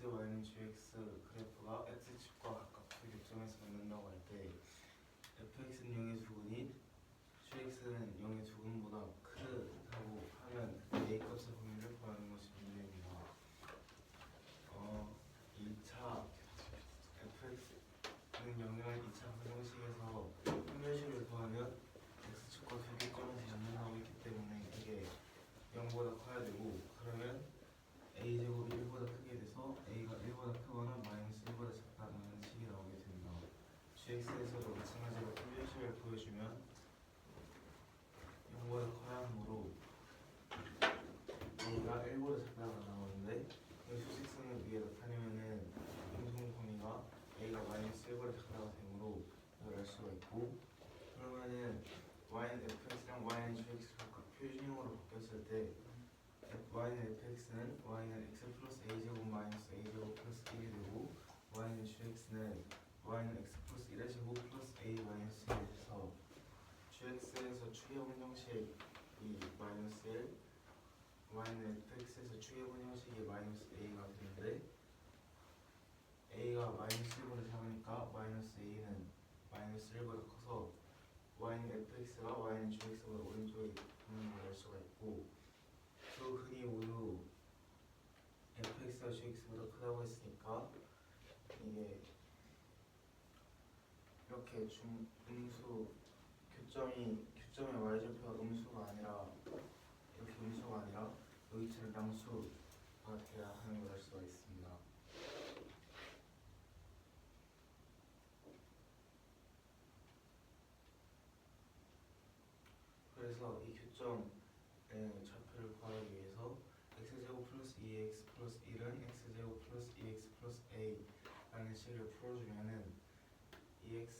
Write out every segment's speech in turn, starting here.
y는 gx 그래프가 x축과 가깝게 교점에서 만난다고 할 때 fx는 0의 두근이 gx는 0의 두근보다 크다고 하면 그때 a 값의 범위를 구하는 것이 문제입니다. 2차 fx는 0을 2차 방정식에서 판별식을 구하면 x축과 두 교점에서 만난다고 했기 때문에 이게 0보다 커야 되고, 그러면 a제곱이 1보다 크게 돼서 a가 1보다 크거나 마이너스 1보다 작다는 식이 나오게 됩니다. gx에서도 마찬가지로 판별식을 보여주면 0보다 커야 하므로 a가 1보다 작다가 나오는데, 이 수직선을 위에 나타내면은 공통 범위가 a가 마이너스 1보다 작다가 되므로 이걸 알 수가 있고, 그러면은 y는 fx랑 y는 gx를 각각 표준형으로 바뀌었을 때 y는 fx는 y는 x 플러스 a제곱 마이너스 a제곱 플러스 1이 되고, y는 gx는 y는 x 플러스 1의 제곱 플러스 a 마이너스 1이 돼서 gx에서 추계분 형식이 마이너스 1, y는 fx에서 추계분 형식이 마이너스 a가 되는데, a가 마이너스 1보다 작으니까 마이너스 a는 마이너스 1보다 커서 y는 fx가 y는 gx보다 오른쪽에 있는 걸 알 수가 있고, 두 근이 모두 fx가 gx보다 크다고 했으니까 이게 이렇게 음수 교점의 y절표가 음수가 아니라 이렇게 음수가 아니라 여기처럼 양수가 돼야 하는 걸 알 수가 있습니다. 그래서 이 교점의 좌표를 구하기 위해서 x제곱 플러스 2x 플러스 1은 x제곱 플러스 2x 플러스 a 라는 식을 풀어주면은 2x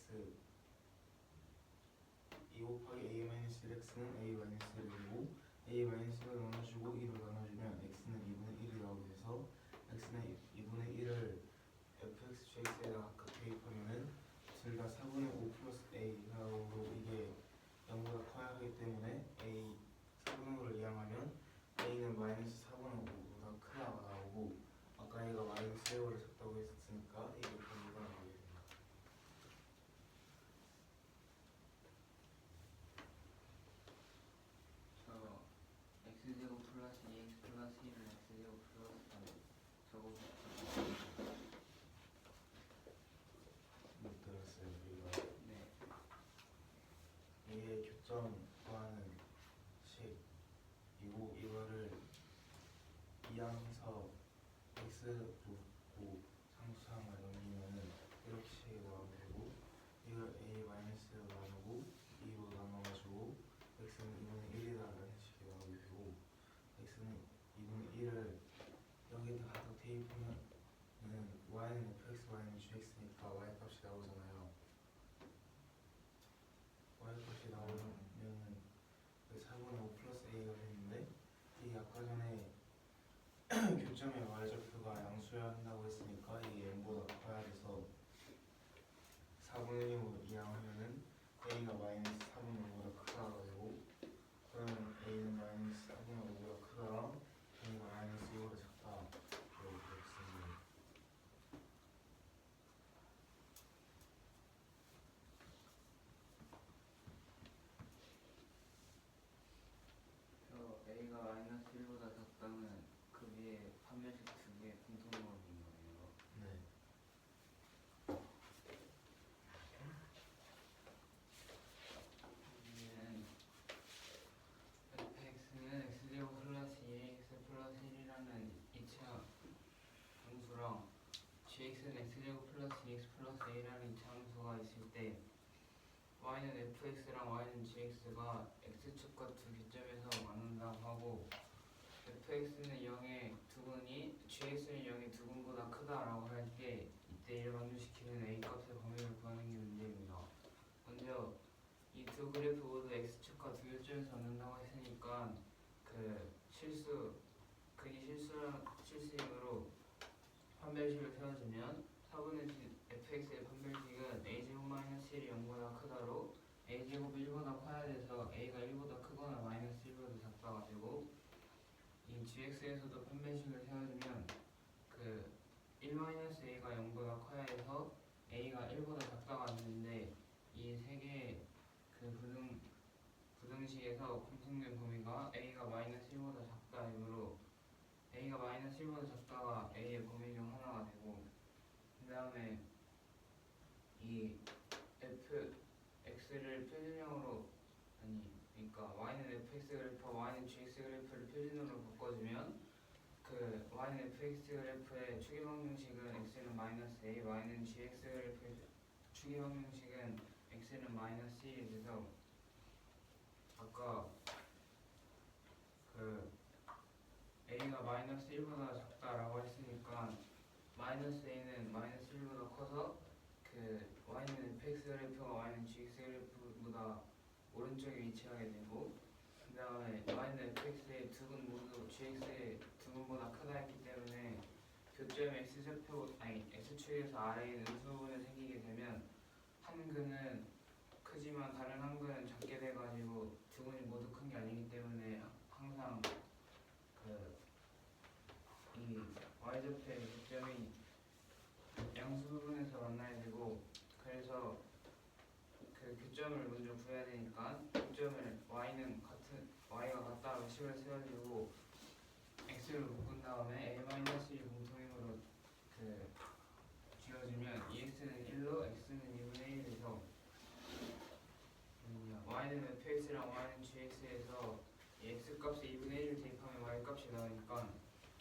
2 곱하기 a-1x는 a-1이고, a-1을 나눠주고 2로 나눠주면 x는 2분의 1이 나오게 돼서 x는 2분의 1을 fx, gx에다 각각 대입하면은 둘 다 4분의 5 플러스 a가 나오고, 이게 0보다 커야 하기 때문에 a 4분의 5를 이항하면 a는 마이너스 4분의 5보다 크다가 나오고, 아까 a가 마이너스 1보다 작다고 했었으니까 이게 범위가 나오게 됩니다. x제곱 플러스 2x 플러스 1은 x제곱 플러스 저거 못 들었어요. 우리가 네. 이게 교점 구하는 식이고, 이거를 이항해서 x 놓고 상수항을 넘기면은 이렇게 식이 나오게 되고, 이걸 a-로 나누고 2로 나눠가지고 x는 2분의 1이다라는 식이 나오게 되고, x는 2분의 1을 여기에다 갖다 대입하면 y는 fx, y는 gx니까 y 값이 나오잖아요. y 값이 나오면은 4분의 5 플러스 a가 되는데, 이게 아까 전에 교점의 y절표가 양수여야 한다고 했으니까 이게 m보다 커야 돼서 4분의 1로 이항하면은 a가 마이너스 4분의 5보다 크다가 되고, 그러면 a는 마이너스 4분의 5보다 크다랑 a가 마이너스 2보다 작다 이렇게 되겠습니다. a가 마이너스 1보다 작다면 그 위에 판별식 두 개의 공통점인 거예요. 네. fx는 x제곱 플러스 2x 플러스 1이라는 2차 함수랑 gx는 x제곱 플러스 2x 플러스 a라는 2차 함수가 있을 때 y는 fx랑 y는 gx가 x축과 두 교점에서 만난다고 하고, fx는 0의 두근이 gx는 0의 두근보다 크다라고 할 때 이때 이를 만족시키는 a 값의 범위를 구하는 게 문제입니다. 먼저 이 두 그래프 모두 x축과 두 교점에서 만난다고 했으니까 극이 실수이므로 판별식을 세워주면 4분의 fx의 판별식은 a제곱 마이너스 1이 0보다 크다로 a제곱 1보다 커야 돼서 a가 1보다 크거나 마이너스 1보다 작다가 되고, 이 gx에서도 판별식을 세워주면 1-a가 0보다 커야 해서 a가 1보다 작다가 되는데 이 세 개의 그 부등식에서 공통된 범위가 a가 -1보다 작다이므로 a가 -1보다 작다가 a의 범위 중 하나가 되고 그 다음에 이 fx를 표준형으로 그러니까 y는 fx 그래프와 y는 gx 그래프를 표준으로 바꿔주면 그 y는 fx 그래프의 추계방정식은 x는 -a, y는 gx 그래프의 추계방정식은 x는 -1이 돼서 아까 그 a가 -1보다 작다라고 했으니까 -a는 -1보다 커서 그 y는 fx 그래프가 y는 gx 그래프보다 오른쪽에 위치하게 되고 그 다음에 y는 fx의 두 근 모두 gx의 두 근보다 크다 했기 때문에 교점 x축에서 아래에 음수분이 생기게 되면 한 근은 크지만 다른 한 근은 작게 돼가지고 두 근이 모두 큰 게 아니기 때문에 항상 이 y좌표의 교점이 양수 부분에서 만나야 되고 그래서 그 교점을 먼저 구해야 되니까 교점을 y가 같다고 식을 세워주고 x를 묶은 다음에 a-이 공통임으로 그 지워주면 ex는 1로 x는 2분의 1에서 y는 fx랑 y는 gx에서 이 x 값에 2분의 1을 대입하면 y 값이 나오니까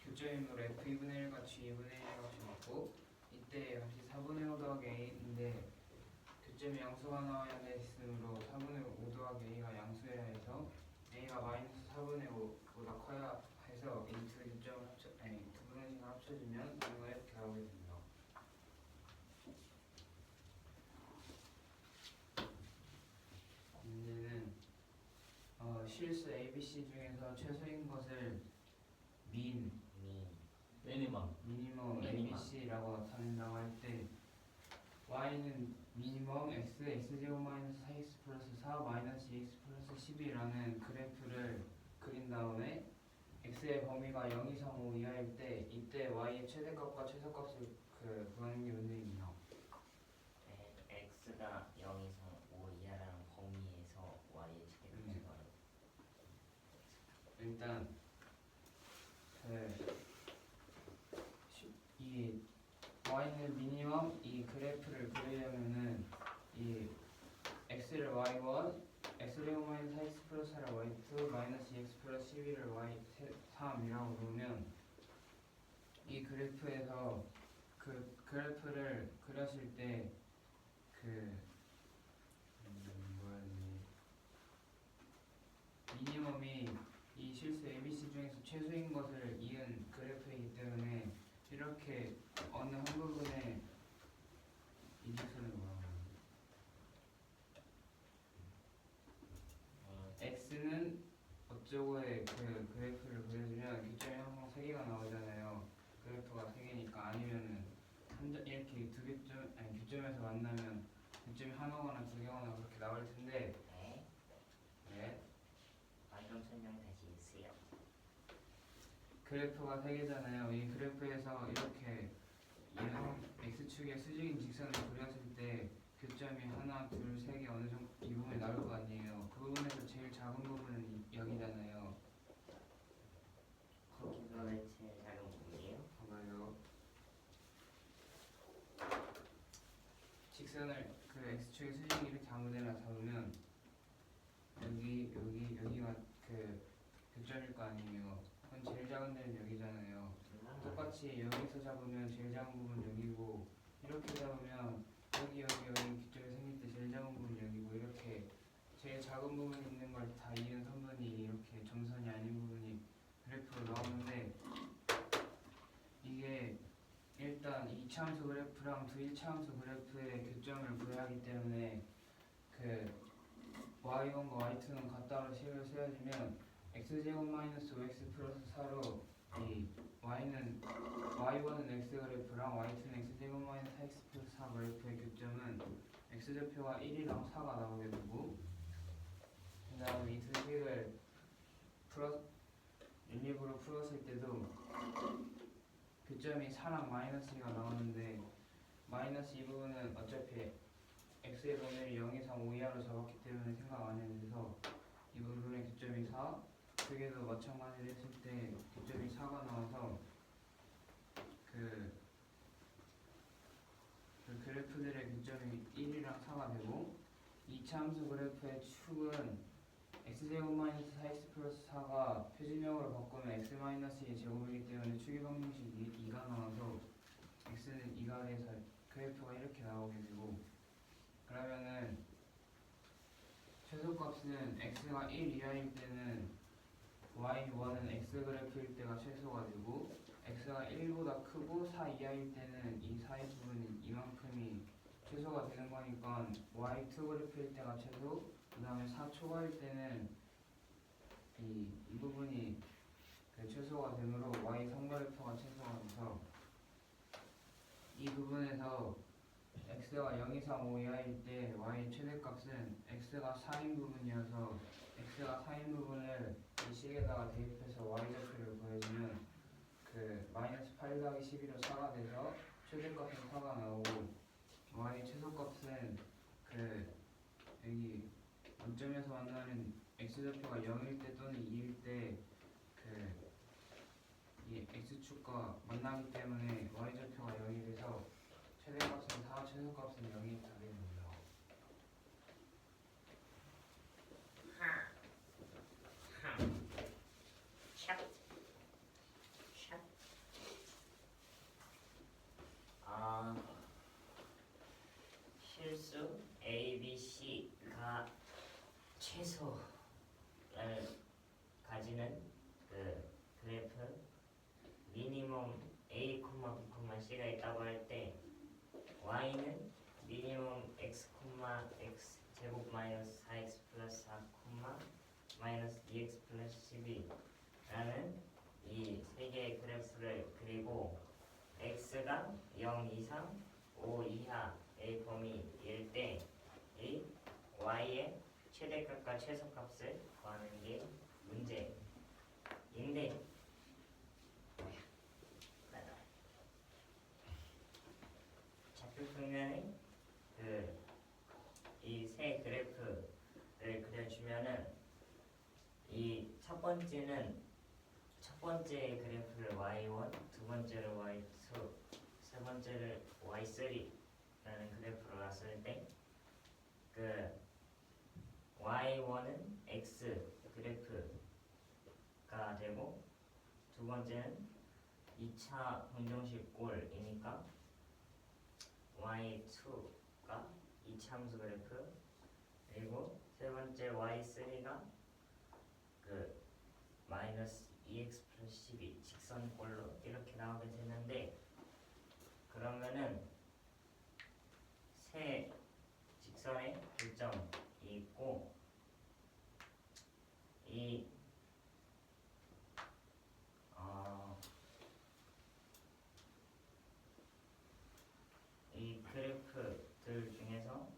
교점임으로 f2분의 1과 g2분의 1의 값이 맞고 이때 값이 4분의 5 더하기 a인데 교점이 양수가 나와야 했으므로 4분의 5 더하기 a가 양수여야 해서 a가 -4분의 5보다 커야 해서 이 두 교점을 두 분식을 합쳐주면 이거 이렇게 나오게 됩니다. 문제는 실수 ABC 중에서 최소인 것을 미니멈 ABC라고 나타낸다고 할 때 y는 미니멈 x제곱 마이너스 4x 플러스 4 마이너스 2x 플러스 12라는 그래프를 그린 다음에 x의 범위가 0 이상 5 이하일 때 이때 y의 최대값과 최소값을 구하는 게 문제입니다. x가 0 이상 5 이하라는 범위에서 y의 최대값을 구하는 일단 이 y는 미니멈 이 그래프를 그리려면은 이 x를 y1 x제곱 마이너스 4x 플러스 4를 y2 마이너스 2x 플러스 12를 y3이라고 놓으면 이 그래프에서 그 그래프를 그렸을 때 미니멈이 이 실수 ABC 중에서 최소인 것을 이은 그래프이기 때문에 이렇게 어느 한 부분에 이직선을 뭐라고 하는지 x는 어쩌고의 그 그래프를 그려주면 교점이 항상 3개가 나오잖아요. 그래프가 3개니까 아니면은 이렇게 두 교점 교점에서 만나면 교점이 하나거나 두 개거나 그렇게 나올 텐데 네. 방금 설명 다시 해주세요. 그래프가 3개잖아요. 이 그래프에서 이렇게 x축의 수직인 직선을 그렸을 때 교점이 하나, 둘, 세 개 어느 정도 이 부분이 나올 거 아니에요. 그 부분에서 제일 작은 부분은 여기잖아요. 거기가 왜 제일 작은 부분이에요? 봐봐요. 직선을 그 x축의 수직이 이렇게 아무 데나 잡으면 여기가 그 교점일 거 아니에요. 그럼 제일 작은 데는 여기잖아요. 똑같이 여기서 잡으면 제일 작은 부분 여기고 이렇게 잡으면 여기 교점이 생길 때 제일 작은 부분 여기고 이렇게 제일 작은 부분이 있는 걸 다 이은 선분이 이렇게 점선이 아닌 부분이 그래프로 나오는데 이게 일단 2차함수 그래프랑 두 1차함수 그래프의 교점을 구해야 하기 때문에 그 y1과 y2는 같다로 식을 세워지면 x제곱 마이너스 5x 플러스 4로 이 y1은 x 그래프랑 y2는 x제곱 마이너스 4x 플러스 4 그래프의 교점은 x좌표가 1이랑 4가 나오게 되고 그 다음에 이 두 식을 일립으로 풀었을 때도 교점이 4랑 마이너스 2가 나오는데 마이너스 이 부분은 어차피 x의 범위를 0 이상 5 이하로 잡았기 때문에 생각 안 해도 돼서 이 부분의 교점이 4, 그게도 마찬가지로 했을 때 교점이 4가 나와서 그 그래프들의 교점이 1이랑 4가 되고 이차 함수 그래프의 축은 x제곱 마이너스 4x 플러스 4가 표준형으로 바꾸면 x 마이너스 2의 제곱이기 때문에 축의 방정식 2가 나와서 x는 2가 돼서 그래프가 이렇게 나오게 되고, 그러면은 최소값은 x가 1 이하일 때는 y1은 x 그래프일 때가 최소가 되고 x가 1보다 크고 4 이하일 때는 이 사이 부분이 이만큼이 최소가 되는 거니까 y2 그래프일 때가 최소, 그 다음에 4 초과일 때는 이 부분이 그 최소가 되므로 y3 그래프가 최소가 돼서 이 부분에서 x가 0 이상 5 이하일 때 y의 최대값은 x가 4인 부분이어서 x가 4인 부분을 이 식에다가 대입해서 y좌표를 구해주면 그 마이너스 8 더하기 12로 4가 돼서 최대값은 4가 나오고 y 최소값은 그 여기 원점에서 만나는 x좌표가 0일 때 또는 2일 때 그 이 x축과 만나기 때문에 y좌표가 0이 돼서 최대값은 4, 최소값은 0이 답이 됩니다. 실수 A, B, C가 최소를 가지는 그 그래프 미니멈 A, B, C가 있다고 할 때 y는 미니멈 x, x 제곱 마이너스 4x 플러스 4, 마이너스 2x 플러스 12라는 이 세 개의 그래프를 그리고 x가 0 이상 5 이하의 범위일 때 이 y의 최대값과 최소값을 구하는 게 문제인데, 좌표 평면에 이 세 그래프를 그려주면은 이 첫 번째 그래프를 y1, 두 번째를 y2, 세 번째를 y3라는 그래프로 놨을 때 그 y1은 x 그래프가 되고, 두 번째는 2차 방정식 꼴이니까 y2가 2차 함수 그래프, 그리고 세 번째 y3가 그 마이너스 2x 플러스 12 직선꼴로 이렇게 나오게 되는데, 그러면은 세 직선의 교점이 있고 이 그래프들 중에서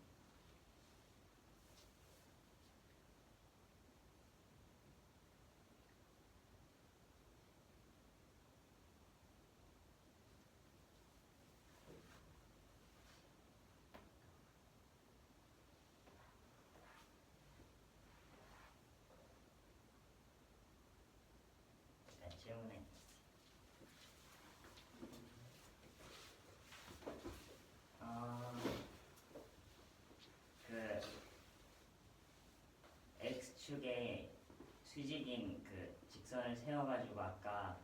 질문에 그 x축에 수직인 그 직선을 세워가지고 아까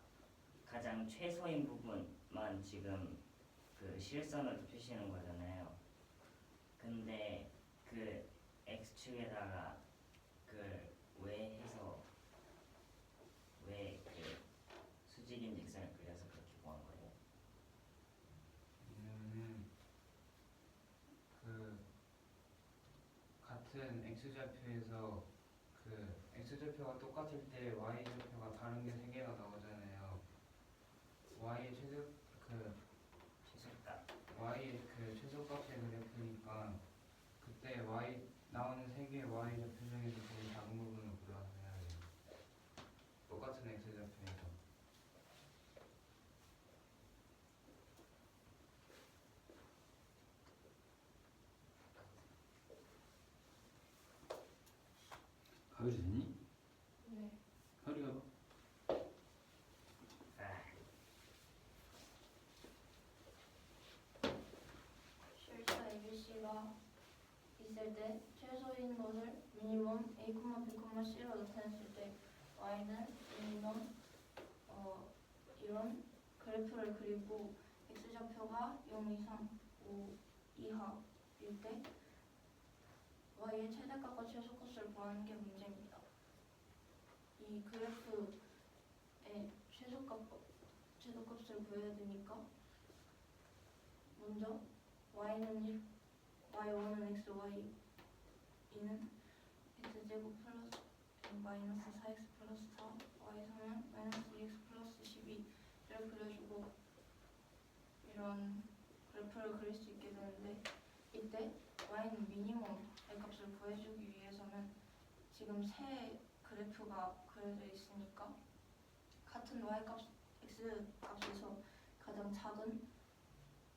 가장 최소인 부분만 지금 그 실선으로 표시하는 거잖아요. 근데 그 x축에다가 그걸 왜 해서 왜 그 수직인 직선을 그려서 그렇게 구한 거예요? 왜냐면은 그 같은 x좌표에서 그 x좌표가 똑같을 때 y좌표가 다른 게 3개가 나오잖아요. y의 최소값. y의 그 최소값의 그래프니까 그때 y 나오는 3개의 y좌표 중에서 제일 작은 부분을 골라서 해야 돼요. 똑같은 x좌표에서. 가위도 되니? 네. 가위가 봐. 실수 ABC가 있을 때 최소인 것을 미니멈 A, B, C로 나타냈을 때 y는 미니멈 이런 그래프를 그리고 x좌표가 0 이상 5 이하일 때 y의 최대값과 최소값을 구하는 게 문제입니다. 이 그래프의 최소값을 구해야 되니까 먼저 y는 1, y1은 x, y2는 x제곱 플러스 마이너스 4x 플러스 4, y3은 마이너스 2x 플러스 12를 그려주고 이런 그래프를 그릴 수 있게 되는데 이때 y는 미니멈 의 값을 구해주기 위해서는 지금 세 그래프가 그려져 있으니까 같은 y값, x값에서 가장 작은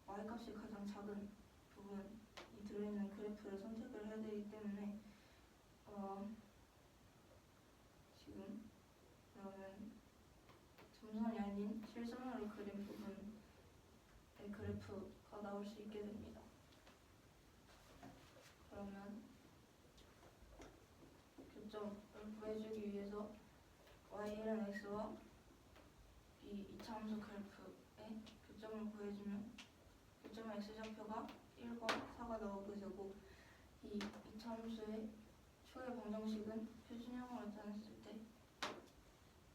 y값이 가장 작은 부분이 들어있는 그래프를 선택을 해야 되기 때문에 지금 그러면 점선이 아닌 실선으로 그린 부분의 그래프가 나올 수 있게 됩니다. 그러면 교점을 구해주기 위해서 y1은 x와 이 이차함수 그래프의 교점을 구해주면 교점의 x좌표가 1과 4가 나오게 되고 이 이차함수의 초의 방정식은 표준형으로 나타냈을 때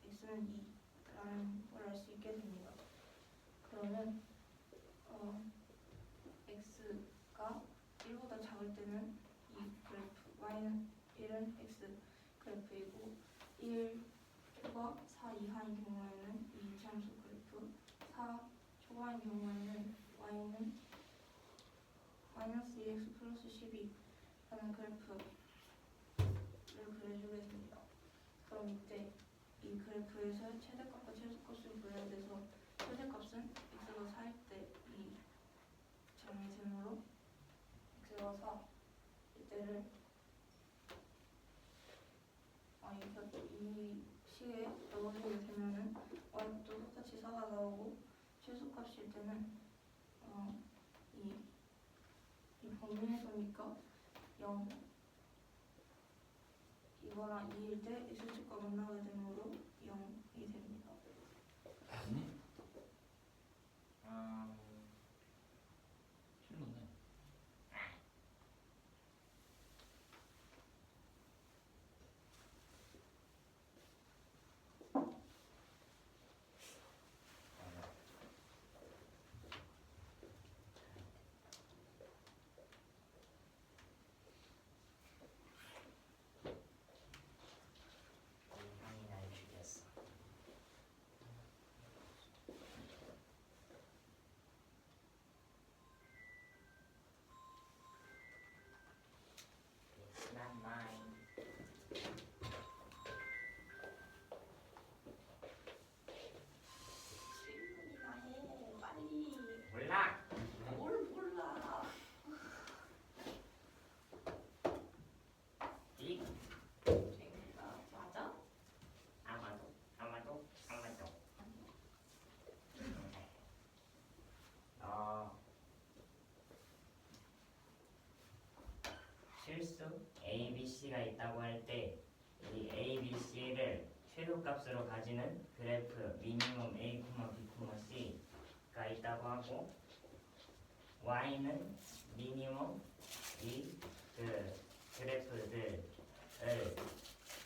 x는 2라는 걸 알 수 있게 됩니다. 그러면 x가 1보다 작을 때는 이 그래프 y는 1은 x 그래프이고 1과 4 이하인 경우에는 이 이차함수 그래프 4 초과인 경우에는 y는 마이너스 2x 플러스 12라는 그래프를 그려주게 됩니다. 그럼 이때 이 그래프에서 최대값과 최소값을 구해야 돼서 최대값은 x가 4일 때 이 점이 되므로 x가 4 이때를 이 식에 넣어주게 되면은 y도 똑같이 4가 나오고 최소값일 때는 이 범위에서니까 0 이거랑 2일 때 x축과 만나게 되므로 0이 됩니다. 아니? 음, 틀린 건데. 형이 날 죽였어. It's not mine. 질문이나 해 빨리. 몰라. 뭘 몰라. 이 쟁가 맞아? 아마도. 실수 A, B, C가 있다고 할 때 이 A, B, C를 최소값으로 가지는 그래프 미니멈 A, B, C가 있다고 하고 Y는 미니멈 이 그래프들을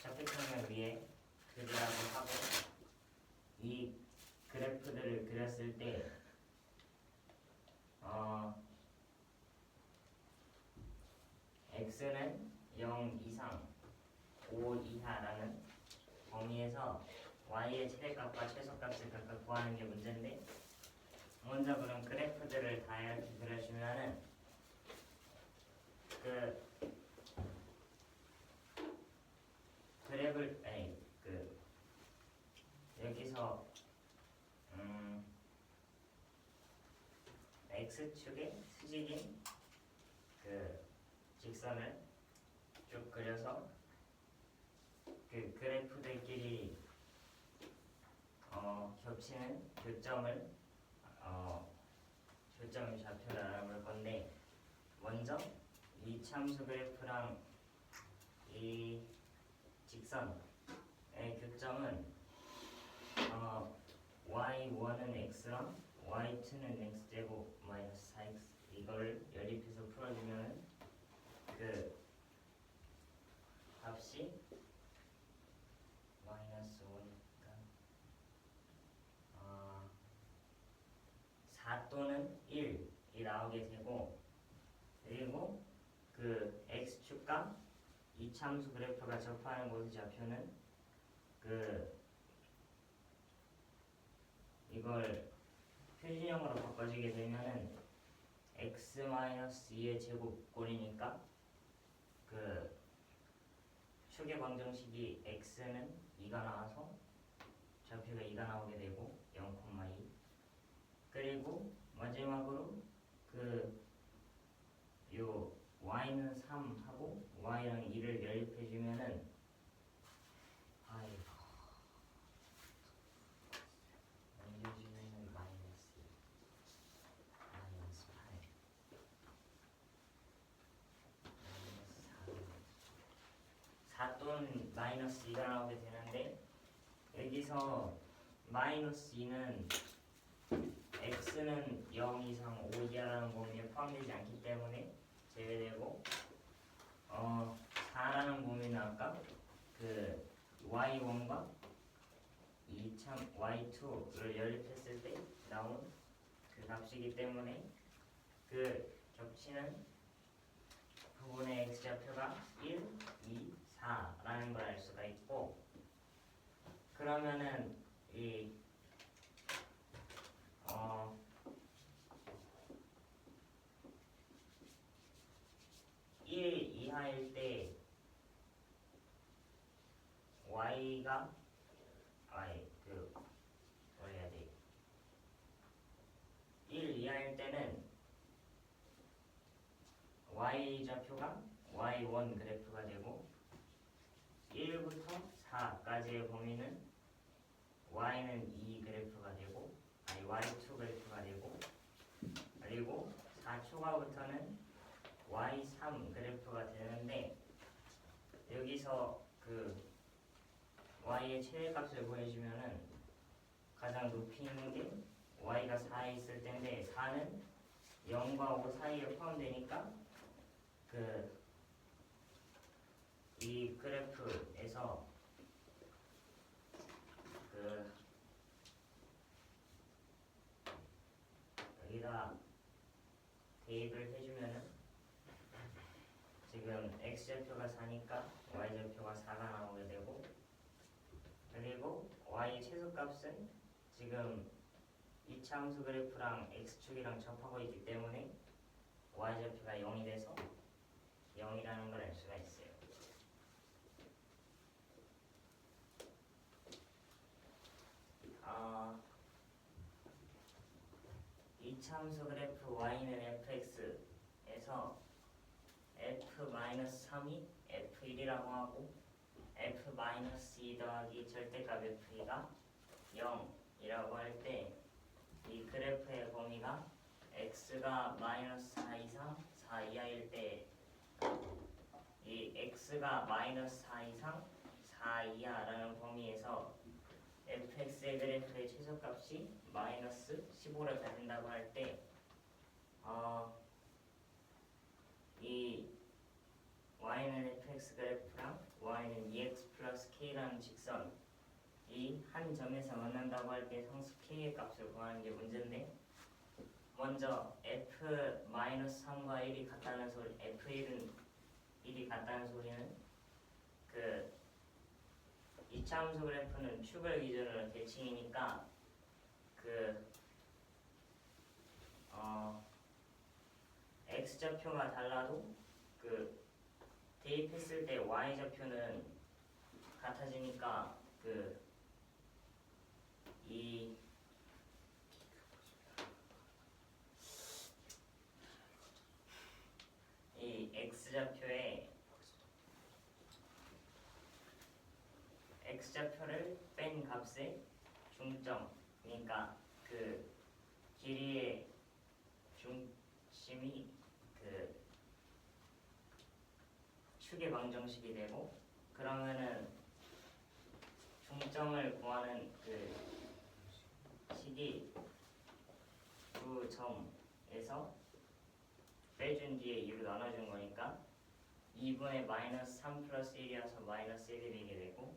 좌표평면 위에 그리라고 하고 이 그래프들을 그렸을 때 x는 0 이상 5 이하라는 범위에서 y의 최대값과 최소값을 각각 구하는 게 문제인데 먼저 그럼 그래프들을 다 이렇게 그려주면은 여기서 x축의 수직인 직선을 쭉 그려서 그 그래프들끼리 겹치는 교점을 좌표를 알아볼 건데, 먼저 이 참수 그래프랑 이 직선의 교점은 y1은 x랑 y2는 x제곱 마이너스 4x 이걸 연립해서 풀어주면 그 값이 마이너스 5니까 4 또는 1이 나오게 되고, 그리고 그 x축과 이 참수 그래프가 접하는 곳의 좌표는 그 이걸 표준형으로 바꿔주게 되면은 x-2의 제곱꼴이니까 그 축의 방정식이 x는 2가 나와서 좌표가 2가 나오게 되고 0,2. 그리고 마지막으로 요 y는 3하고 y랑 2를 연립해주면은 넘겨주면은 마이너스 8 4 또는 마이너스 2가 나오게 되는데, 여기서 마이너스 2는 x는 0 이상 5 이하라는 범위에 포함되지 않기 때문에 제외되고, 4라는 범위는 아까 그 y1과 y2를 연립했을 때 나온 그 값이기 때문에 그 겹치는 부분의 x좌표가 1, 2, 4라는 걸 알 수가 있고, 그러면은 이 1 이하일 때 y가 뭐 해야 돼? 1 이하일 때는 y 좌표가 y1 그래프가 되고, 1부터 4까지의 범위는 y는 2 그래프가 되고, y2 그래프가 되고, 그리고 4 초과부터는 y3 그래프가 되는데, 여기서 그 y의 최대값을 구해주면은 가장 높이 있는 게 y가 4에 있을 텐데, 4는 0과 5 사이에 포함되니까 이 그래프에서 여기다 대입을 해주면은 지금 x좌표가 4니까 y좌표가 4가 나오게 되고, 그리고 y 최소값은 지금 이 참수 그래프랑 x축이랑 접하고 있기 때문에 y좌표가 0이 돼서 0이라는 걸 알 수가 있어요. 이 참수 그래프 y는 fx에서 f-3이 f1이라고 하고, f-2 더하기 절대값 f2가 0이라고 할 때, 이 그래프의 범위가 x가 마이너스 4 이상 4 이하일 때, 이 x가 마이너스 4 이상 4 이하라는 범위에서 fx의 그래프의 최소값이 마이너스 15를 가진다고 할 때, 이 y는 fx 그래프랑 y는 2x 플러스 k라는 직선, 이 한 점에서 만난다고 할 때 상수 k의 값을 구하는 게 문제인데, 먼저 f-3과 1이 같다는 소리, f1은 1이 같다는 소리는 이 참수 그래프는 축을 기준으로 대칭이니까 x좌표가 달라도 대입했을 때 y좌표는 같아지니까 이 x좌표의 x좌표를 뺀 값의 중점, 그러니까 그 길이의 중심이 그 축의 방정식이 되고, 그러면은 중점을 구하는 그 식이 두 점에서 빼준 뒤에 2로 나눠준 거니까 2분의 마이너스 3 플러스 1이어서 마이너스 1이 되게 되고,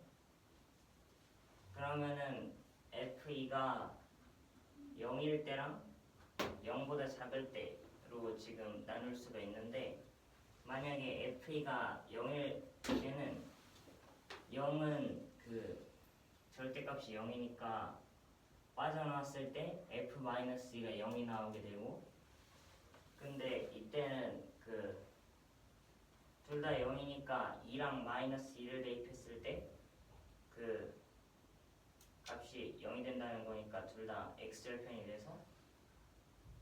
그러면은 FE가 0일 때랑 0보다 작을 때로 지금 나눌 수가 있는데, 만약에 FE가 0일 때는 0은 그 절대값이 0이니까 빠져나왔을 때 F-E가 0이 나오게 되고, 근데 이때는 그 둘 다 0이니까 2랑 마이너스 2를 대입했을 때 그 값이 0이 된다는 거니까 둘 다 x절편이 돼서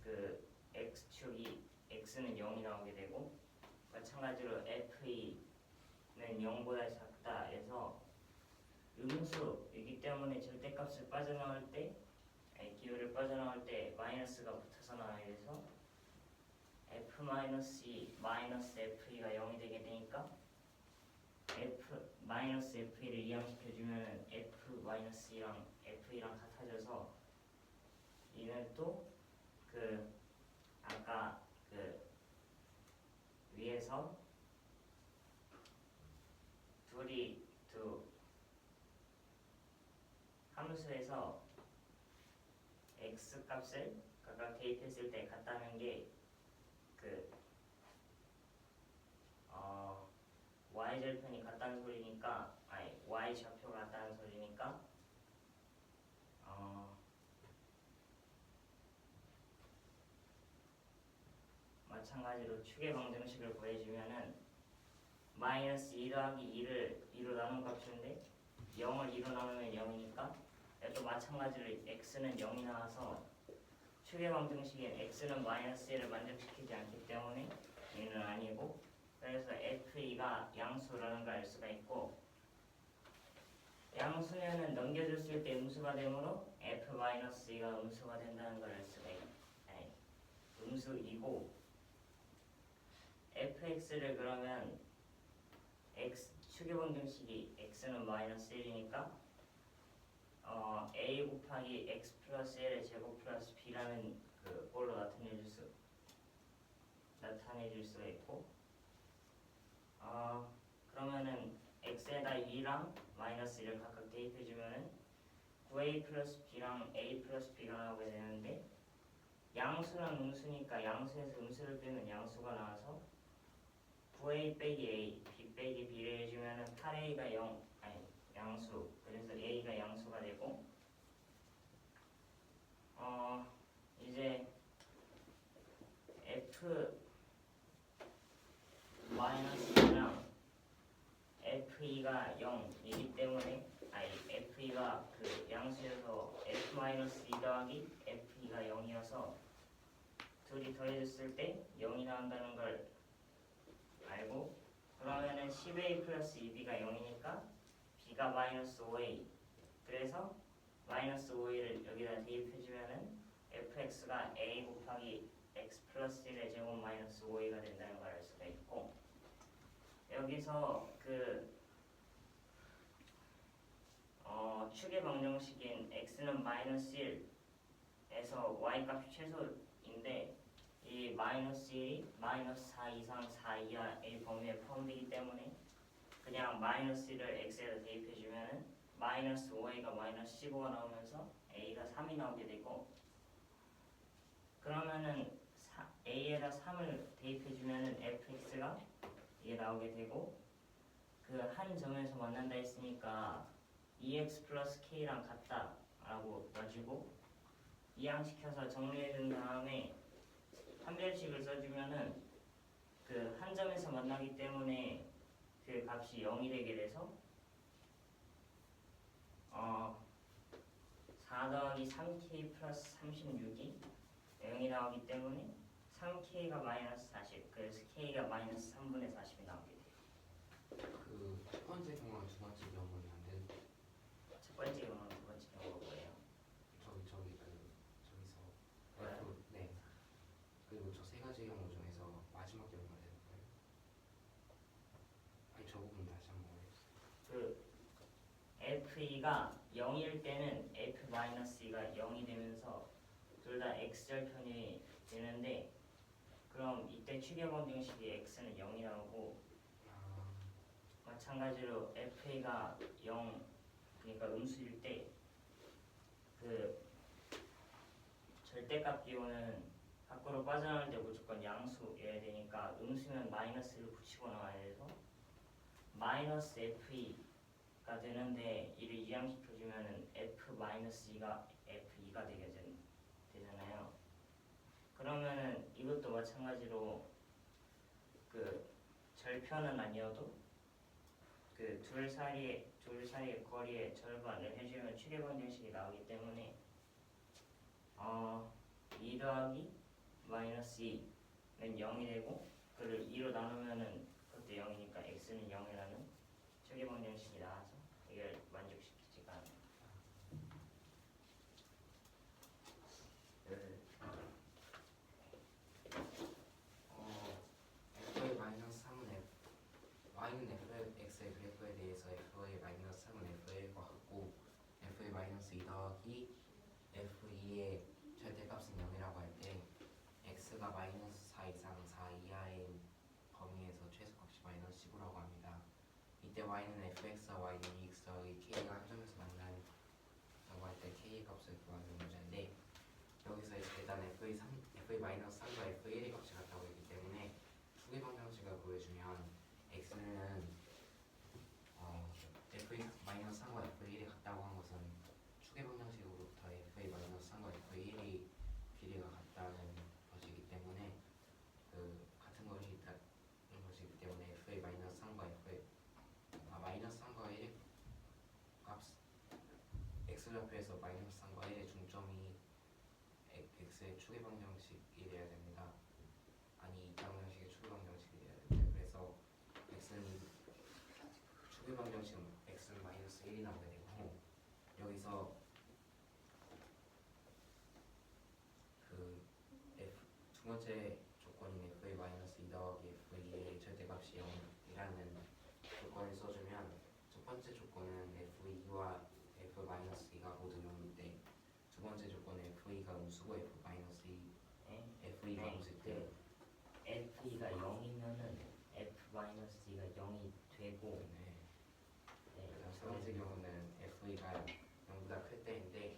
그 x축이 x는 0이 나오게 되고, 마찬가지로 FE는 0보다 작다 해서 음수이기 때문에 절대값을 빠져나올 때, 기호를 빠져나올 때 마이너스가 붙어서 나와야 돼서 F-E 마이너스 FE가 0이 되게 되니까 F-FE를 이항시켜주면 F-E랑 FE랑 같아져서 이는 또 그 아까 그 위에서 두 함수에서 x 값을 각각 대입했을 때 같다는 게 그 y 절편이 같다는 소리니까, 아니 y 좌표가 같다는 소리니까 마찬가지로 축의 방정식을 구해주면은 마이너스 2 더하기 2를 2로 나눈 값인데 0을 2로 나누면 0이니까 또 마찬가지로 x는 0이 나와서 축의 방정식엔 x는 마이너스 1을 만족시키지 않기 때문에 얘는 아니고, 그래서 FE가 양수라는 걸 알 수가 있고, 양수면은 넘겨줬을 때 음수가 되므로 F-E가 음수가 된다는 걸 알 수가 있고, 음수이고, fx를 그러면 축의 방정식이 x는 마이너스 1이니까 a 곱하기 x 플러스 1의 제곱 플러스 b라는 그 꼴로 나타내줄 수가 있고, 그러면은 x에다 2랑 마이너스 1을 각각 대입해주면은 9a 플러스 b랑 a 플러스 b가 나오게 되는데, 양수랑 음수니까 양수에서 음수를 빼면 양수가 나와서 9a 빼기 a, b 빼기 b를 해주면은 8a가 양수, 그래서 a가 양수가 되고, 이제 F-E랑 FE가 0이기 때문에, FE가 그 양수여서 F-E 더하기 FE가 0이어서 둘이 더해졌을 때 0이 나온다는 걸 알고, 그러면은 10a 플러스 2b가 0이니까 b가 마이너스 5a, 그래서 마이너스 5a를 여기다 대입해주면은 fx가 a 곱하기 x 플러스 1의 제곱 마이너스 5a가 된다는 걸 알 수가 있고, 여기서 그 축의 방정식인 x는 마이너스 1에서 y 값이 최소인데, 이 마이너스 1이 마이너스 4 이상 4 이하의 범위에 포함되기 때문에 그냥 마이너스 1을 x에다 대입해주면은 마이너스 5a가 마이너스 15가 나오면서 a가 3이 나오게 되고, 그러면은 a에다 3을 대입해주면은 fx가 이게 나오게 되고, 그 한 점에서 만난다 했으니까 2x 플러스 k랑 같다 라고 놔주고, 이항시켜서 정리해준 다음에 판별식을 써주면은 그 한 점에서 만나기 때문에 그 값이 0이 되게 돼서 4 더하기 3k 플러스 36이 0이 나오기 때문에 3k가 마이너스 40, 그래서 k가 마이너스 3분의 40이 나오게 돼요. 그 첫 번째 경우랑 두 번째 경우는 안 되는. f가 0일 때는 f-e가 0이 되면서 둘 다 x절편이 되는데 그럼 이때 추계방정식이 x는 0이 나오고 마찬가지로 fa가 0 그러니까 음수일 때 그 절대값 기호는 밖으로 빠져나올 때 무조건 양수여야 되니까 음수면 마이너스를 붙이고 나와야 돼서 마이너스 fe가 되는데 이를 이항시켜주면은 f-2가 f2가 되잖아요. 그러면은 이것도 마찬가지로 그 절편은 아니어도 그 둘 사이의 거리의 절반을 해주면 추계방정식이 나오기 때문에 2 더하기 마이너스 2는 0이 되고 그를 2로 나누면은 그것도 0이니까 x는 0이라는 추계방정식이 나와서 이걸 만족시키지가 않아요. f의 마이너스 3은 y는 fx의 그래프에 대해서 f의 마이너스 3은 f과 같고 f의 마이너스 2 더하기 f2의 절대값은 0이라고 할 때 x가 마이너스 4 이상 4 이하인 범위에서 최소값이 마이너스 15라고 합니다. 이때 y는 fx와 y는 2x 더하기 k가 한 점에서 만난다고 할 때 k의 값을 구하는 문제인데 여기서 일단 f의 마이너스 3과 f1의 값이 같다고 했기 때문에 추계방정식을 보여주면 x는 f의 마이너스 3과 f1이 같다고 한 것은 추계방정식으로부터 f의 마이너스 3과 f1의 길이가 같다는 것이기 때문에 그 같은 것이 있다는 것이기 때문에 f의 마이너스 3과 마이너스 3과 1의 값 x좌표에서 마이너스 3과 1의 중점이 x의 추계방정식이 돼야 됩니다. 아니 이방정식의 추계방정식이 돼야 됩니다. 그래서 x는 추계방정식은 x는 마이너스 1이 나오게 되고 여기서 그 두 번째 조건인 f의 마이너스 2 더하기 f2의 절대값이 0이라는 조건을 써주면 첫 번째 조건은 f2와 f 마이너스 2가 모두 0일 때 두 번째 조건은 f2가 음수고 f 마이너스 2 f2가 음수일 때 f가 0이면은 f-2가 0이 되고 네. 네, 일단 세 번째 경우는 f가 0보다 클 때인데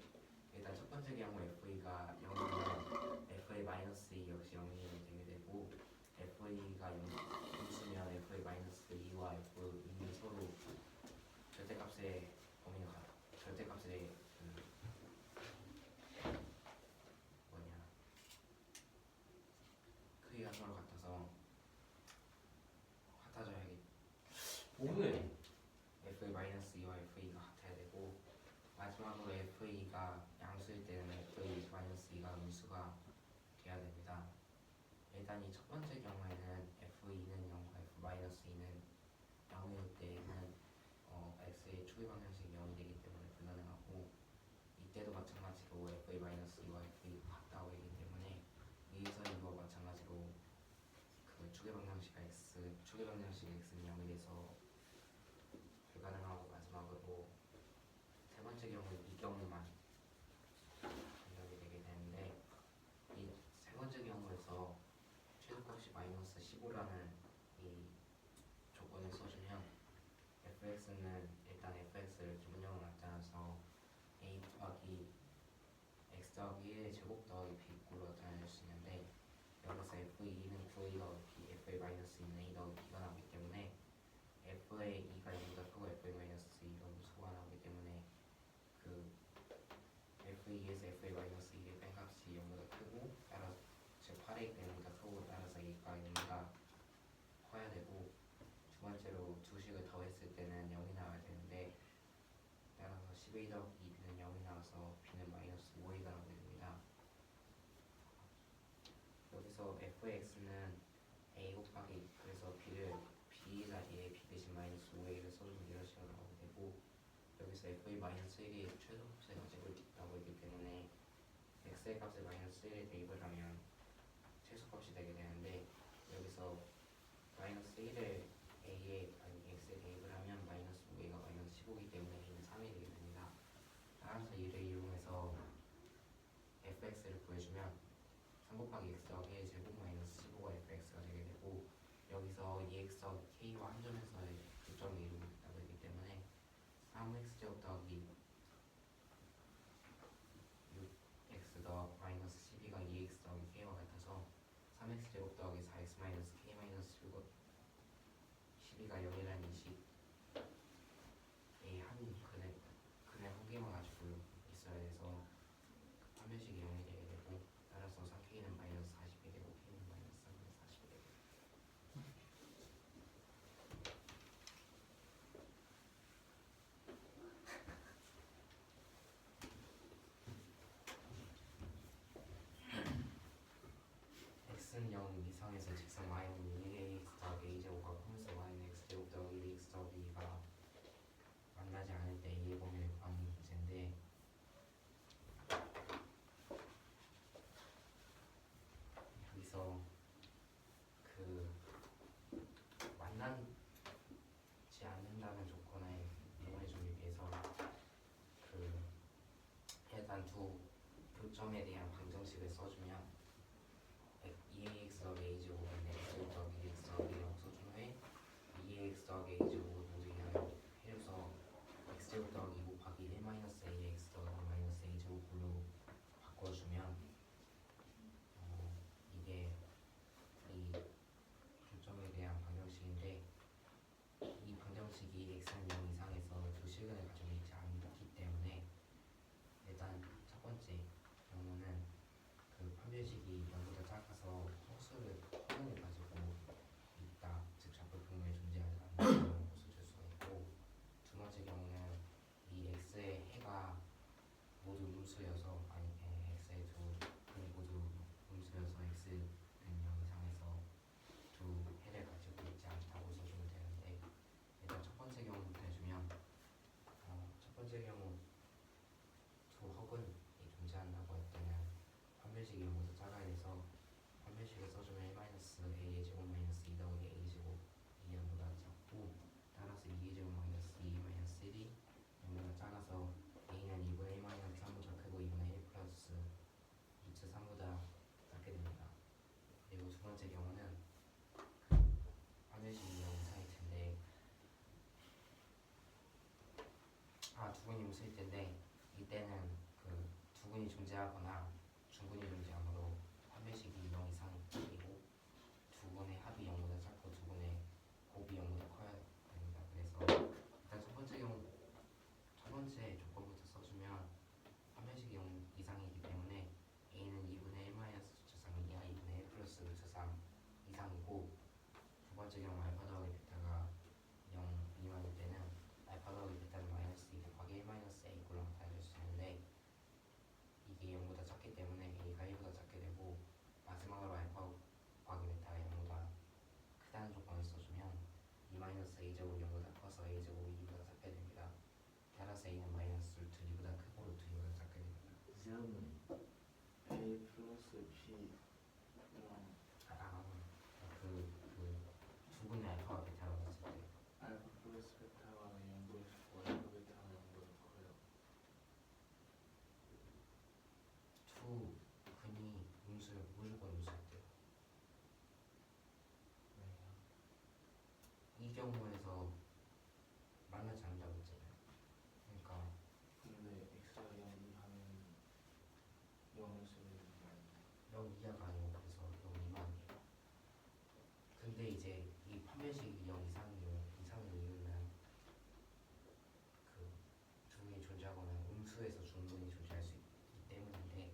일단 첫 번째 경우 f가 0이면 f의 마이너스 2 역시 0이 되게 되고 f가 0 음수면 f의 마이너스 2와 f2는 서로 절대값의 범위가 절대값의 크기가 서로 같아서 같아져야겠 뭐해? f의 마이너스 2와 f2가 같아야 되고 마지막으로 f2가 양수일 때는 f의 마이너스 2가 음수가 돼야 됩니다. 일단 이 첫 번째 경우에는 f2는 0과 f 마이너스 2는 0일 때는 x의 추계방정식이 0이 되기 때문에 불가능하고 이때도 마찬가지로 f의 마이너스 2와 f2가 같다고 했기 때문에 여기서 이거 마찬가지로 그 추계방정식 x는 0이 돼서 불가능하고 마지막으로 세 번째 경우는 이 경우만 이렇게 되게 되는데 이 세 번째 경우에서 최소값이 마이너스 15라는 이 조건을 써주면 fx는 일단 fx를 기본적으로 나타나서 a 곱하기 x 더하기 1의 제곱 더하기 b꼴로 나타낼 수 있는데 여기서 f2는 9a 더하기 b, f의 마이너스 2는 a 더하기 b가 나오기 때문에 f의 2가 0보다 크고 f의 마이너스 2가 음수가 나오기 때문에 그 f2에서 f의 마이너스 2의 뺀값이 0보다 크고 따라서 즉 8a 빼니까 크고 따라서 2가 0보다 커야 되고 두 번째로 두 식을 더했을 때는 0이 나와야 되는데 따라서 12 더하기 2b는 0이 나와서 b는 마이너스 5a가 나오게 됩니다. 여기서 fx는 a 곱하기 그래서 b를 b 자리에 b 대신 마이너스 5a를 써주면 이런 식으로 나오게 되고 여기서 f의 마이너스 1이 최소값을 가지고 있다고 했기 때문에 x의 값을 마이너스 1에 대입을 하면 최소값이 되게 되는데 여기서 마이너스 1을 a에 아니 x에 대입을 하면 마이너스 5a가 마이너스 15이기 때문에 a는 3이 되게 됩니다. 곱하기 x 더하기 1 제곱 마이너스 15가 fx가 되게 되고 여기서 2x 더하기 k와 한 점에서의 교점이 이루어진다고 했기 때문에 3x 제곱 더하기 6x 더 마이너스 12가 2x 더하기 k와 같아서 3x 제곱 더하기 4x 마이너스 k 마이너스 12가 0이라는 이식 그래 한 개만 가지고 있어야 돼서 판별식이 0이 되게 되고 따라서 3k는 마이너스 40이 되고 k는 마이너스 340이 되고 x는 0 이상에서 직선 y는 2ax 더하기 a제곱과 포함해서 y는 x제곱 더하기 2x 더하기 2가 만나지 않을 때 이의 범위를 구하는 문제인데 여기서 그 만나지 않는다는 조건에 이용해주기 위해서 그 일단 두 교점에 대한 방정식을 써주면 2ax 더하기 a제곱은 x제곱 더하기 2x 더하기 2라고 써준 후에 2ax 더하기 a제곱을 모두 해줘서 x제곱 더하기 2 곱하기 1 마이너스 ax 더하기 마이너스 a제곱으로 바꿔주면 이게 이 교점에 대한 방정식인데 이 방정식이 x는 0 이상에서 두 실근을 가지고 있지 않기 때문에 일단 첫 번째 경우는 그 판별식이 0보다 작아서 허수를 가지고 있다, 즉 좌표평면에 존재하지 않는다는 것을 줄 수가 있고 두 번째 경우는 이 x의 해가 모두 음수여서 x의 두 근이 모두 음수여서 x는 0 이상에서 두 해를 가지고 있지 않다고 써주면 되는데 일단 첫 번째 경우부터 해주면 첫 번째 경우 두 허근이 존재한다고 할 때는 판별식이 0보다 작아야 돼서 판별식을 써주면 1-a의 제곱 마이너스 2 더하기 a 제곱 2보다 작고 따라서 2의 제곱 마이너스 2 마이너스 1이 0보다 작아서 a는 2분의 1 마이너스 3보다 크고 2분의 1 플러스 루트 3보다 작게 됩니다. 그리고 두 번째 경우는 판별식이 0 이상일 텐데 두 근이 음수일 텐데 이때는 그 두 근이 존재하거나 중근이 존재하므로 판별식이 0 이상이고 두 근의 합이 0보다 작고 두 근의 곱이 0보다 커야 됩니다. 그래서 일단 첫 번째 조건부터 써주면 판별식이 0 이상이기 때문에 a는 2분의 1 마이너스 루트 3 이하 2분의 1 플러스 루트 3 이상이고 두 번째 경우 알파 더하기 베타가 0 미만일 때는 알파 더하기 베타는 마이너스 2 곱하기 1 마이너스 a 꼴랑 나타낼 수 있는데 이게 0보다 작기 때문에 a가 1보다 작게 되고 마지막으로 알파 곱하기 베타가 0보다 크다는 조건을 써주면 2 마이너스 a제곱이 0보다 커서 a제곱이 2보다 작게 됩니다. 따라서 a는 마이너스 루트 2보다 크고 루트 2보다 작게 됩니다. 이제는 a 플러스 b랑 두 분의 알파와 베타라고 했을 때 알파 플러스 베타가 0보다 작고 알파 베타가 0보다 커요. 두 근이 무조건 음수일 때 이 경우에서 만나지 않는다고 했잖아요. 그러니까 근데 x가 0 이하면 0을 쓰면 0 이하가 아니고 그래서 0 미만이에요. 근데 이제 이 판별식이 0 이상인 이유는 그 두 근이 존재하거나 음수에서 중근이 존재할 수 있기 때문인데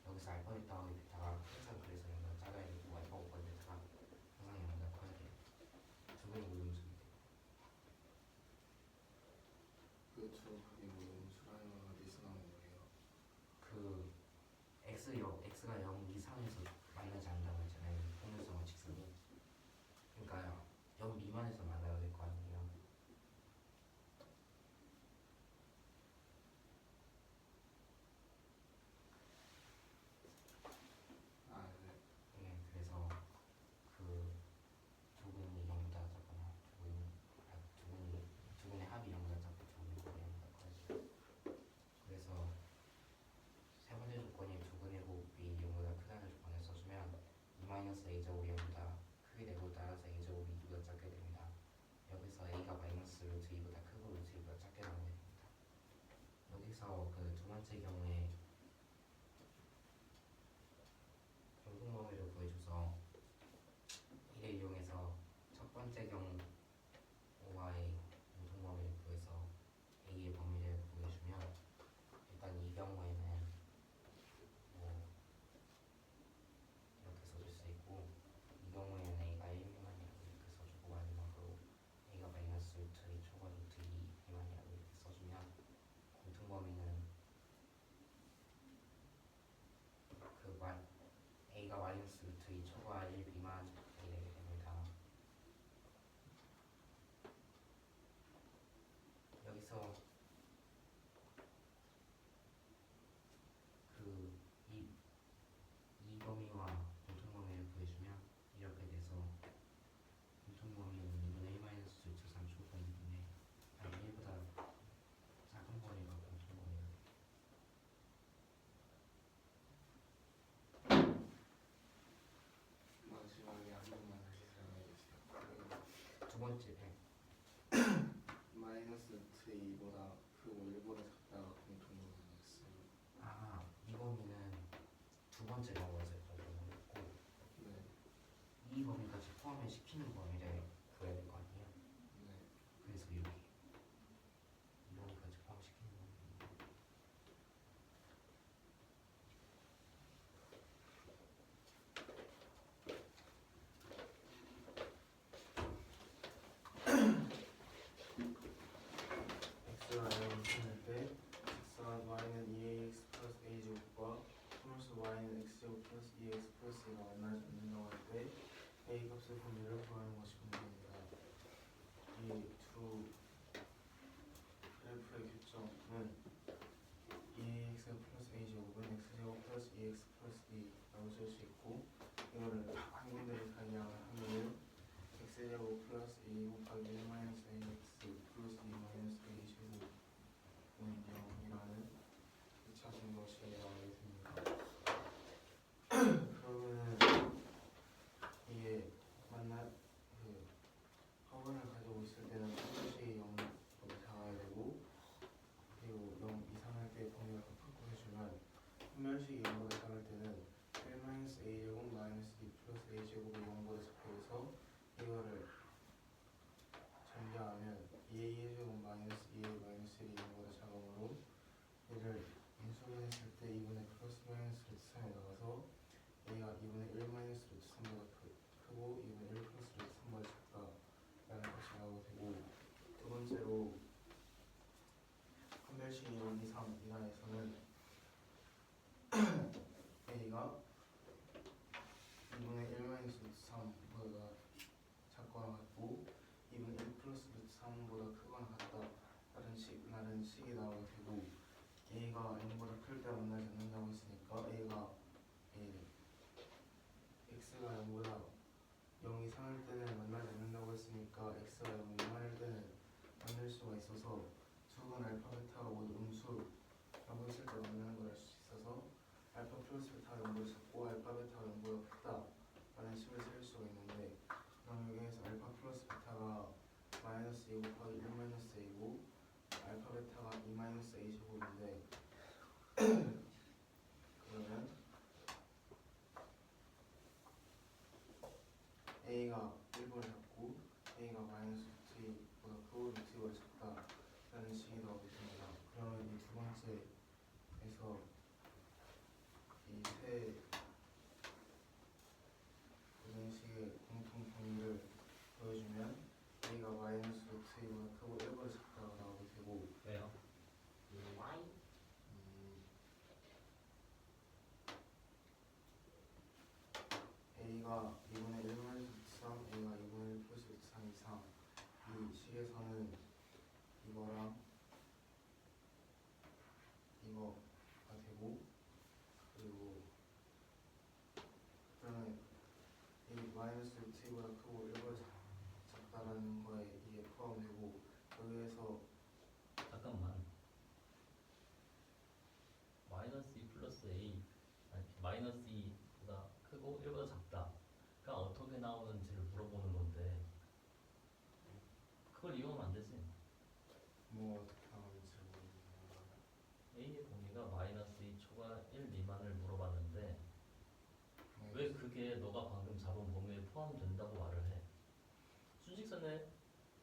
여기서 알파 베타 하기 베타가 항상 그래서 0보다 작아야 되고 알파 곱하기 베타가 항상 0보다 커야 돼요. 두 근이 모두 음수인데 그 두 합이 모두 음수라는 건 어디서 나온 거예요? 그 x가 0 이상에서 만나지 않는다고 했잖아요. 평면성과 직선이. 그러니까 0 미만에서 만나야 될 거 아니에요. 네. 네, 그래서 그 두 근이 0보다 작거나 두 근의 합이 0보다 작고 두 근의 곱이 0보다 커야 돼요. a제곱이 0보다 크게 되고 따라서 a제곱이 2보다 작게 됩니다. 여기서 a가 마이너스 루트 2보다 크고 루트 2보다 작게 나오게 됩니다. 여기서 그 두 번째 경우에 공통범위를 구해줘서 이를 이용해서 첫 번째 경우와의 공통범위를 구해서 a의 범위를 구해주면 일단 이 경우에는 뭐 이렇게 써줄 수 있고 이 경우에는 a가 1 미만이라고 이렇게 써주고 마지막으로 a가 마이너스 루트 2 초과 루트 2 미만이라고 이렇게 써주면 공통범위는 a가 마이너스 루트 2 초과 1 미만이 되게 됩니다. 여기서 이 범위와 공통범위를 구해주면 이렇게 돼서 공통범위는 2분의 1 마이너스 루트 3 초과 2분의 아니 1보다 작은 범위가 공통범위가 돼요. 마지막에 한 번만 다시 설명해 주세요. 두 번째 배 마이너스 루트 2보다 크고 1보다 작다가 공통범위였어요. 이 범위는 두 번째 경우에서 적용했고 네. 이 범위까지 포함을 시키는 범위를 구해야 될 거 아니에요? 네. 그래서 이렇게 이 범위까지 포함시키는 범위. x가 0을 찾을 때 x와 y는 2ax 플러스 a제곱과 플러스 y는 x제곱 플러스 2x 플러스 2가 만나지 않는다고 할 때 a 값의 범위를 구하는 것이 문제입니다. 이 두 그래프의 교점은 2ax 플러스 a제곱은 x제곱 플러스 2x 플러스 2라고 쓸 수 있고 이거를 한 군데를 사이하면 하면은 x제곱 플러스 2 곱하기 1 마이너스 ax 플러스 2 마이너스 a 제곱은 0이라는 2차 증거식이 나오게 됩니다. 그러면은 이게 허근을 가지고 있을 때는 반드시 0보다 작아야 되고 그리고 0 이상할 때 범위가 바꾸고 해주면 분멸식이 0보다 작을 때는 1 마이너스 a 제곱 마이너스 2 플러스 a 제곱이 0보다 작게 해서 이거를 전개하면 2a 제곱 마이너스 2a 마이너스 1이 0보다 작으므로 얘를 인수분했을 때 2분의 플러스 마이너스 루트 3에 나가서 a가 2분의 1 마이너스 루트 3보다 크고 2분의 1 플러스 루트 3보다 작다라는 것이 나오게 되고 두 번째로 판별식이 0 이상 이하에서는 a가 2분의 1 마이너스 루트 3보다 작거나 같고 2분의 1 플러스 루트 3보다 크거나 같다라는 식이 나오게 되고 a가 0보다 클 때 만나지 않는다고 했으니까 x가 0보다 0 이상할 때는 만나지 않는다고 했으니까 x가 0 미만일 때는 만날 수가 있어서 두근 알파 베타가 모두 음수라고 했을 때 만나는 걸 알 수 있어서 알파 플러스 베타가 0보다 작고 알파 베타가 0보다 크다라는 식을 쓸 수가 있는데 그럼 여기에서 알파 플러스 베타가 마이너스 2 곱하기 1 마이너스 a고 알파 베타가 2 마이너스 a 제곱인데 그러면 a가 1보다 작고 a가 마이너스 루트 2보다 크고 루트 2보다 작다라는 식이 나오게 됩니다. 그러면 이 두 번째에서 이 세 부등식의 공통 범위를 보여주면 a가 마이너스 루트 2보다 크고 1보다 작다가 나오게 되고 왜요? y a가 2분의 1 마이너스 루트 3, a가 2분의 1 플러스 루트 3 이상 이 식에서는 이거랑 이거가 되고 그리고 그러면 이 마이너스 루트 2보다 크고 1보다 작다라는 거에 이게 포함되고 여기에서 잠깐만. 마이너스 2 플러스 a 아니 마이너스 2보다 크고 1보다 작다. 그러니까 그걸 이용하면 안 되지. 뭐 어떻게 나오는지 잘 모르겠네요. A의 범위가 마이너스 2초가 1 미만을 물어봤는데 왜 그게 너가 방금 잡은 범위에 포함된다고 말을 해? 수직선에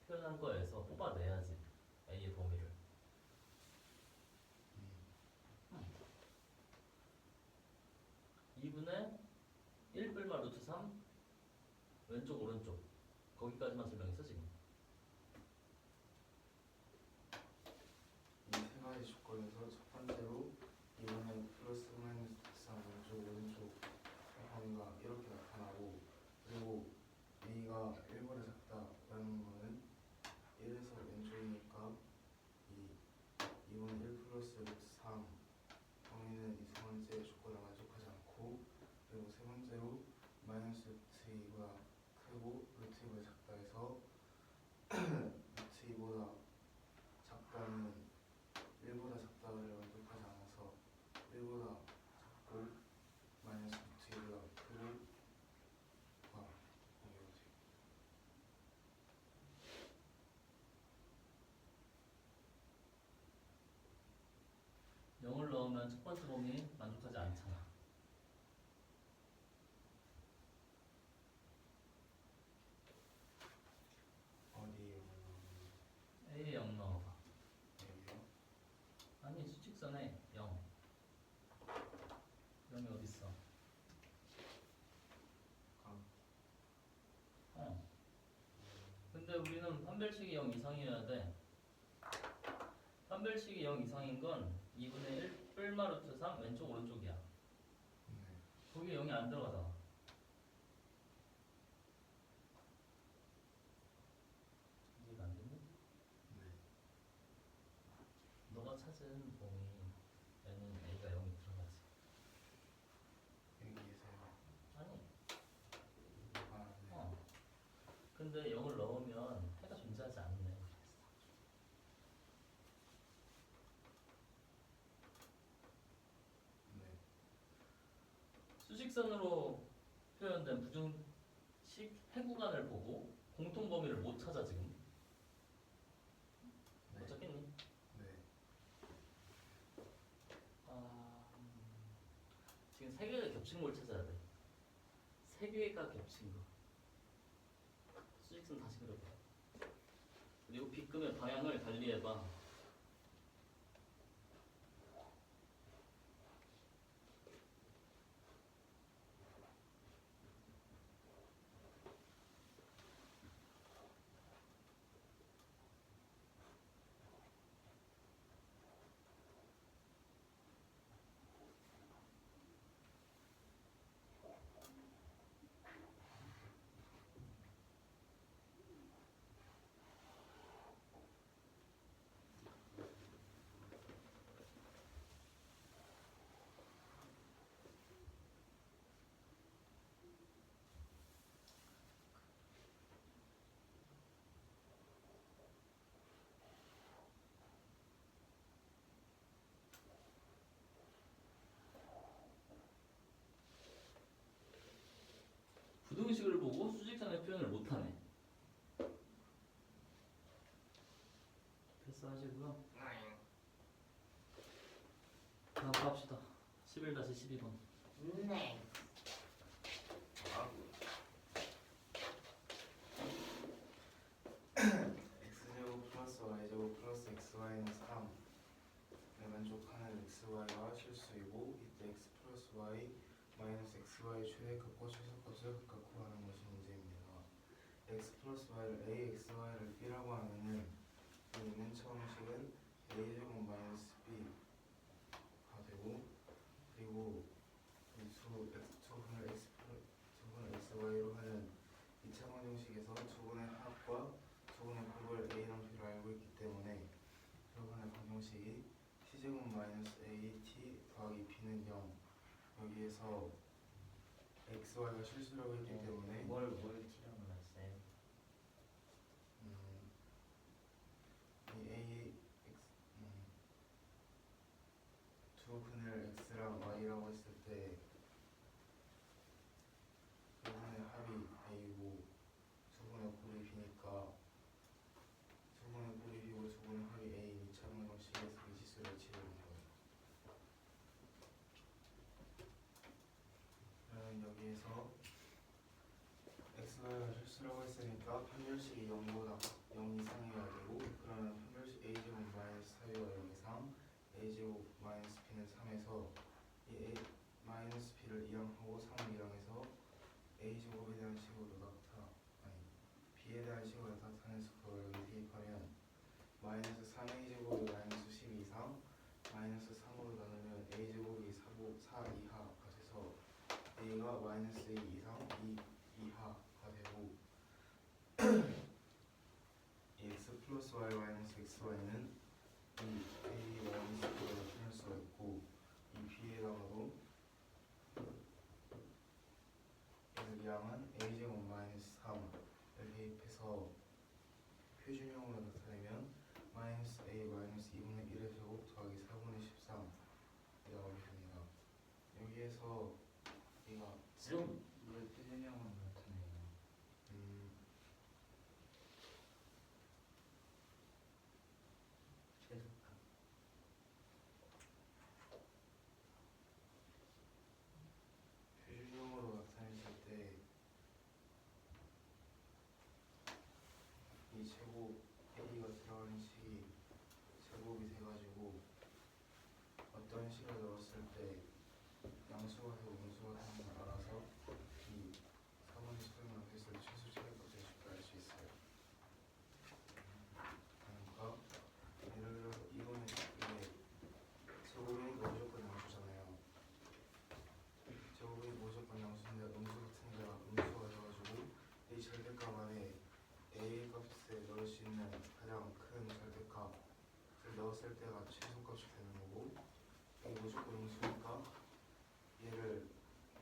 표현한 거에서 뽑아내야지 A의 범위를. 2분의 1 뿔마 루트 3 왼쪽 오른쪽 거기까지만 설명했어 지금. 이 세 가지 조건에서 첫 번째로 이번에 플러스 마이너스 x 왼쪽 오른쪽 범위가 이렇게 나타나고, 그리고 a가 1보다 작다라는 거는 1에서 왼쪽이니까 이 2분의 1 플러스 루트 3 범위는 이 세 번째 조건을 만족하지 않고, 그리고 세 번째로 마이너스 루트 2보다 크고 루트 2보다 작다 해서 루트 2보다 작다는 1보다 작다를 만족하지 않아서 1보다 작고 마이너스 루트 2보다 크고 가 이거지. 0을 넣으면 첫 번째 범위 만족하지 않잖아. 어디에 A에 0 넣어봐. 여기요? 아니 수직선에 0. 0이 어딨어? 강. 근데 우리는 판별식이 0 이상이어야 돼. 판별식이 0 이상인 건 2분의 1 뿔마 루트 3 왼쪽 오른쪽이야. 네. 거기에 0이 안 들어가잖아. 이해가 안 됐니? 네. 너가 찾은 범위에는 A가 0이 들어가지. 여기에서요. 아니. 아, 네. 근데 0을 넣으면 해가 존재하지 않네. 네. 수직선으로 표현된 부등식 해구간을 보고 공통 범위를 못 찾아 지금. 네. 못 찾겠니? 네. 지금 세 개가 겹친 걸 찾아야 돼. 세 개가 겹친 거. 수직선 다시 그려봐. 그리고 빗금의 방향을 달리해봐. 부등식을 보고 수직선의 표현을 못하네. 패스하시고요. 다음 갑시다. 11-12번. 네. x제곱 플러스 y제곱 플러스 xy는 3을 만족하는 xy가 실수이고, 이때 x 플러스 y 마이너스 xy 최대값과 최소값을 각각 구하는 것이 문제입니다. x 플러스 y를 a, xy를 b라고 하면은 이 맨 처음 식은 a제곱 마이너스 b가 되고, 그리고 이 두분을 xy로 하는 2차 방정식에서 두분의 합과 두분의 곱을 a랑 b로 알고 있기 때문에 두분의 방정식이 t제곱 마이너스 at 더하기 b는 0, 여기에서 xy가 실수라고 했기 때문에 뭘 티라고 났어요? 이 a 두 분을 x랑 y라고 했을 때 두 분의 합이 a고 두 분의 곱이 b니까 마이너스 3a제곱이 마이너스 10 이상 마이너스 3으로 나누면 a제곱이 4 이하가 돼서 a가 마이너스 2 이상 2 이하가 되고 이 x 플러스 y 마이너스 xy는 이 a 마이너스 b로 나타낼 수가 있고 이 b에다가도 얘를 양은 a제곱 마이너스 3을 대입해서 표준형으로 나타내면 마이너스 a 마이너스 2분의 1의 제곱 더하기 4분의 13이 나오게 됩니다. 여기에서 얘가 좀 왜 표준형으로 나타내요? 최소값. 표준형으로 나타냈을 때 이 제곱 a가 들어가는 식이 제곱이 돼가지고 어떤 식을 넣었을 때 양수가 되고 음수가 되는 걸 알아서 이 4분의 10을 앞에서 최소 최대값을 쉽게 알 수 있어요. 그러니까 예를 들어서 이거는 이게 제곱이니까 무조건 양수잖아요. 제곱이 무조건 양수인데 음수 같은 데가 음수가 돼가지고 이 절대값 안에 a 값에 넣을 수 있는 가장 큰 절대값을 넣었을 때가 최소값이 되는 거고 이게 무조건 음수니까 얘를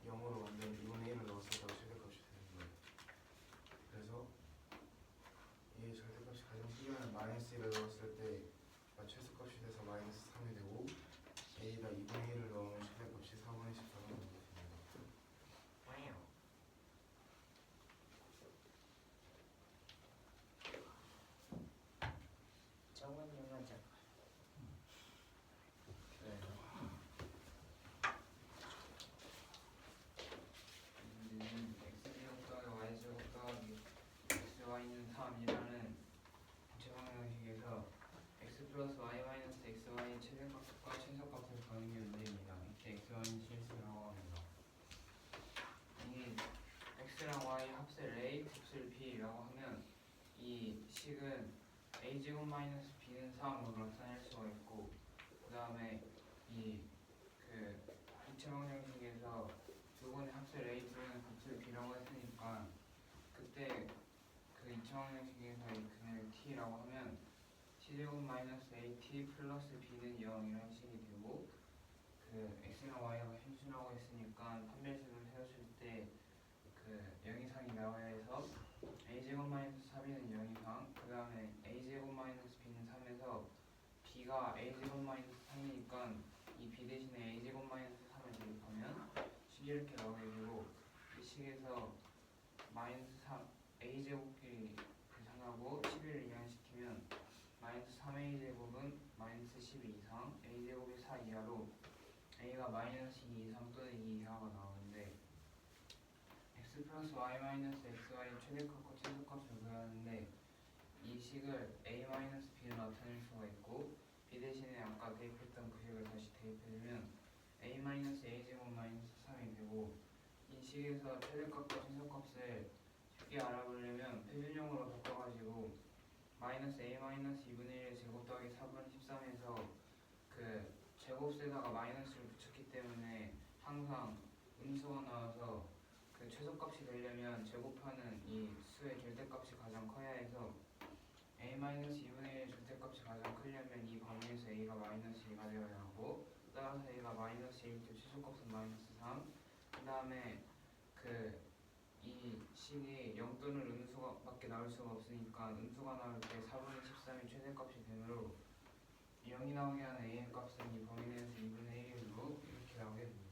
0으로 만든 2분의 1을 넣었을 때가 최대값이 되는 거예요. 그래서 이 절대값이 가장 크면 마이너스 1을 넣었을 때가 최소값이 돼서 마이너스 3이 되고 a에다 2분의 1을 넣으면 최대값이 4분의 14가 나오게 됩니다. 와요. 정원 영화자. 문제는 x제곱 더하기 y제곱 더하기 xy는 3이라는 부채방정식에서 x 플러스 y 마이너스 xy의 최대값과 최소값을 구하는 게 문제입니다. 이때 xy는 실수라고 합니다. 이 x랑 y 합셀 a 곱셈 b라고 하면 이 식은 a제곱 마이너스 b는 3으로 나타낼 수가 있고 그 다음에 이 부채방정식에서 두 번의 합셀 a 또는 곱셈 b라고 했으니까 그때 그 이차방정식에서 이 그냥 t라고 하면 t제곱 마이너스 at 플러스 b는 0 이런 식이 되고 그 x랑 y가 현수라고 했으니까 판별식을 세웠을 때 그 0 이상이 나와야 해서 a제곱 마이너스 4b는 0 이상 그 다음에 a제곱 마이너스 b는 3에서 b가 a제곱 마이너스 3이니까 이 b 대신에 a제곱 마이너스 3을 대입하면 식이 이렇게 나오게 되고 이 식에서 마이너스 3 a제곱끼리 계산하고 11을 이항시키면 마이너스 3a제곱은 마이너스 12 이상 a제곱이 4 이하로 a가 마이너스 2 이상 또는 2 이하가 나오는데 x 플러스 y 마이너스 xy의 최대값과 최소값을 구해야 하는데 이 식을 a 마이너스 b로 나타낼 수가 있고 b 대신에 아까 대입했던 그 식을 다시 대입해주면 a 마이너스 a제곱 마이너스 3이 되고 이 식에서 최대값과 최소값을 쉽게 알아보려면 표준형으로 바꿔가지고 마이너스 a 마이너스 2분의 1의 제곱 더하기 4분의 13에서 그 제곱에다가 마이너스를 붙였기 때문에 항상 음수가 나와서 그 최소값이 되려면 제곱하는 이 수의 절대값이 가장 커야 해서 a 마이너스 2분의 1의 절대값이 가장 크려면 이 범위에서 a가 마이너스 2가 되어야 하고 따라서 a가 마이너스 1일 때 최소값은 마이너스 3 그 다음에 이 식이 0 또는 음수가 밖에 나올 수가 없으니까 음수가 나올 때 4분의 13이 최대값이 되므로 0이 나오게 하는 a의 값은 이 범위 내에서 2분의 1이므로 이렇게 나오게 됩니다.